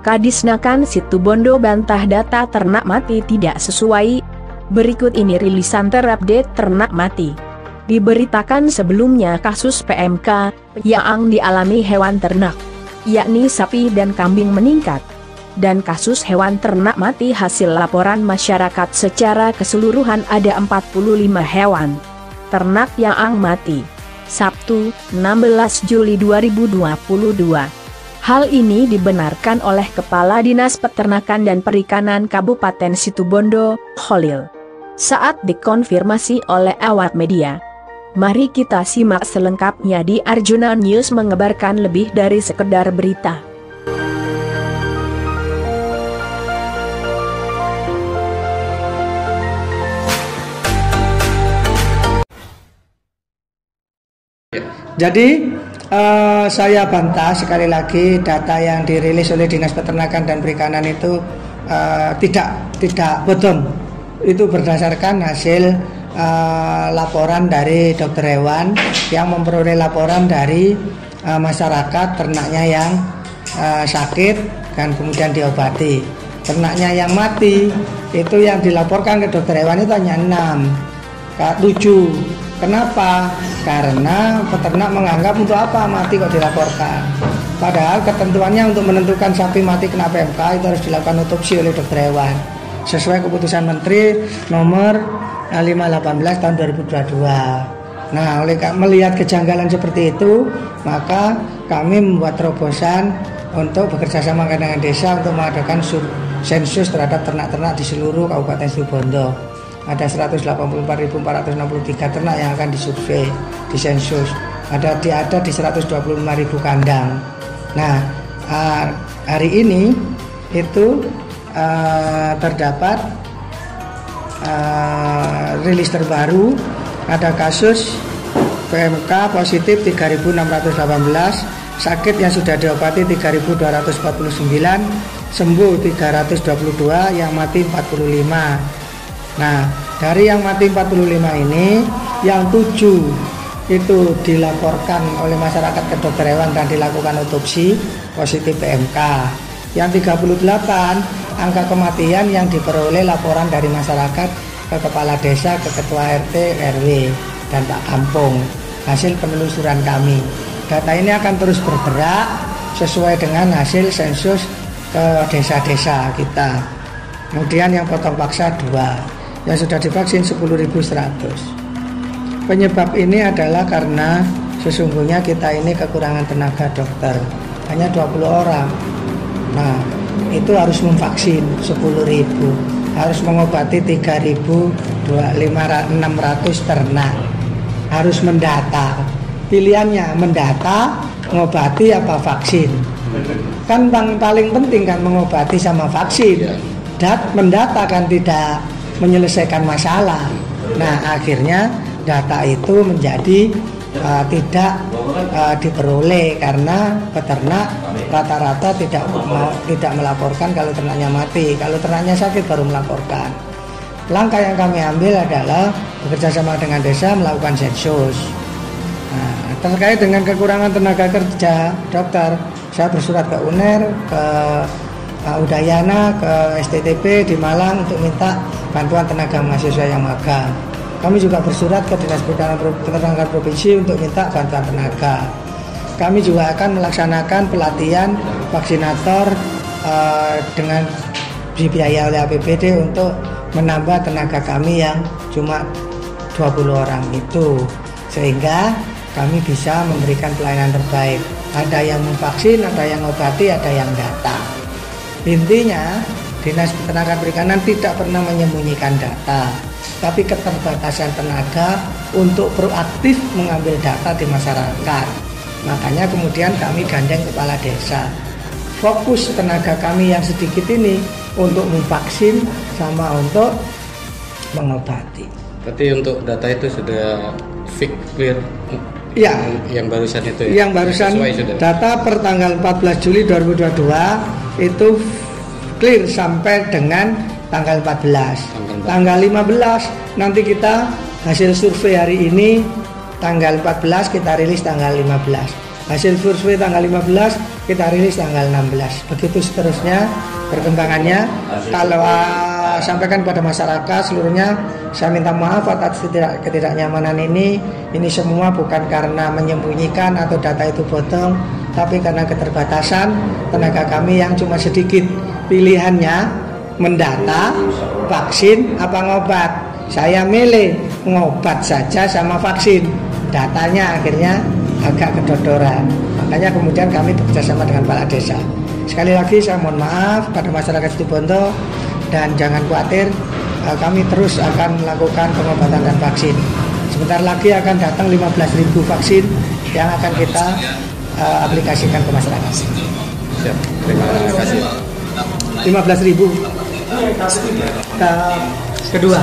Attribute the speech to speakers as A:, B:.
A: Kadisnakan Situbondo bantah data ternak mati tidak sesuai. Berikut ini rilisan terupdate ternak mati. Diberitakan sebelumnya kasus PMK yang dialami hewan ternak, yakni sapi dan kambing meningkat. Dan kasus hewan ternak mati hasil laporan masyarakat secara keseluruhan ada 45 hewan ternak yang mati. Sabtu, 16 Juli 2022. Hal ini dibenarkan oleh Kepala Dinas Peternakan dan Perikanan Kabupaten Situbondo, Kholil, saat dikonfirmasi oleh awak media. Mari kita simak selengkapnya di Arjuna News mengabarkan lebih dari sekedar berita.
B: Jadi saya bantah sekali lagi data yang dirilis oleh Dinas Peternakan dan Perikanan itu tidak bodong. Itu berdasarkan hasil laporan dari dokter hewan yang memperoleh laporan dari masyarakat ternaknya yang sakit dan kemudian diobati. Ternaknya yang mati itu yang dilaporkan ke dokter hewan itu hanya 7. Kenapa? Karena peternak menganggap untuk apa mati kok dilaporkan. Padahal ketentuannya untuk menentukan sapi mati kena PMK itu harus dilakukan otopsi oleh dokter hewan sesuai keputusan Menteri nomor 518 tahun 2022. Nah, oleh melihat kejanggalan seperti itu, maka kami membuat terobosan untuk bekerjasama dengan desa untuk mengadakan sensus terhadap ternak-ternak di seluruh Kabupaten Situbondo. Ada 184.463 ternak yang akan disurvei, disensus. Ada di 125.000 kandang. Nah, hari ini itu terdapat rilis terbaru, ada kasus PMK positif 3.618, sakit yang sudah diobati 3.249, sembuh 322, yang mati 45. Nah, dari yang mati 45 ini, yang 7 itu dilaporkan oleh masyarakat ke dokter hewan dan dilakukan otopsi positif PMK. Yang 38 angka kematian yang diperoleh laporan dari masyarakat ke kepala desa, ke ketua RT, RW, dan Pak Kampung. Hasil penelusuran kami. Data ini akan terus bergerak sesuai dengan hasil sensus ke desa-desa kita. Kemudian yang potong paksa 2. Yang sudah divaksin 10.100. Penyebab ini adalah karena sesungguhnya kita ini kekurangan tenaga dokter, hanya 20 orang. Nah, itu harus memvaksin 10.000, harus mengobati 3.600 ternak, harus mendata. Pilihannya mendata, mengobati apa vaksin. Kan paling penting kan mengobati sama vaksin. Mendata kan tidak menyelesaikan masalah. Nah, akhirnya data itu menjadi tidak diperoleh karena peternak rata-rata tidak melaporkan kalau ternaknya mati. Kalau ternaknya sakit baru melaporkan. Langkah yang kami ambil adalah bekerjasama dengan desa melakukan sensus. Nah, terkait dengan kekurangan tenaga kerja dokter, saya bersurat ke UNER, ke Udayana, ke STTP di Malang untuk minta bantuan tenaga mahasiswa yang magang. Kami juga bersurat ke Dinas Peternakan Provinsi untuk minta bantuan tenaga. Kami juga akan melaksanakan pelatihan vaksinator dengan dibiayai oleh APBD untuk menambah tenaga kami yang cuma 20 orang itu, sehingga kami bisa memberikan pelayanan terbaik. Ada yang memvaksin, ada yang obati, ada yang data. Intinya, Dinas Peternakan Perikanan tidak pernah menyembunyikan data, tapi keterbatasan tenaga untuk proaktif mengambil data di masyarakat. Makanya kemudian kami gandeng kepala desa. Fokus tenaga kami yang sedikit ini untuk memvaksin sama untuk mengobati.
C: Berarti untuk data itu sudah fix clear?
B: Ya,
C: yang barusan itu ya?
B: Yang barusan data per tanggal 14 Juli 2022 itu clear sampai dengan tanggal 14. Tanggal 15 nanti kita hasil survei hari ini tanggal 14 kita rilis tanggal 15. hasil survei tanggal 15, kita rilis tanggal 16. Begitu seterusnya perkembangannya. Kalau sampaikan pada masyarakat seluruhnya, saya minta maaf atas ketidaknyamanan ini. Ini semua bukan karena menyembunyikan atau data itu bodong, tapi karena keterbatasan tenaga kami yang cuma sedikit. Pilihannya mendata, vaksin, apa ngobat. Saya milih ngobat saja sama vaksin. Datanya akhirnya agak kedodoran. Makanya kemudian kami bekerjasama dengan kepala desa. Sekali lagi saya mohon maaf pada masyarakat Situbondo dan jangan khawatir, kami terus akan melakukan pengobatan dan vaksin. Sebentar lagi akan datang 15.000 vaksin yang akan kita aplikasikan ke masyarakat.
C: Siap, terima kasih.
B: 15.000 kedua.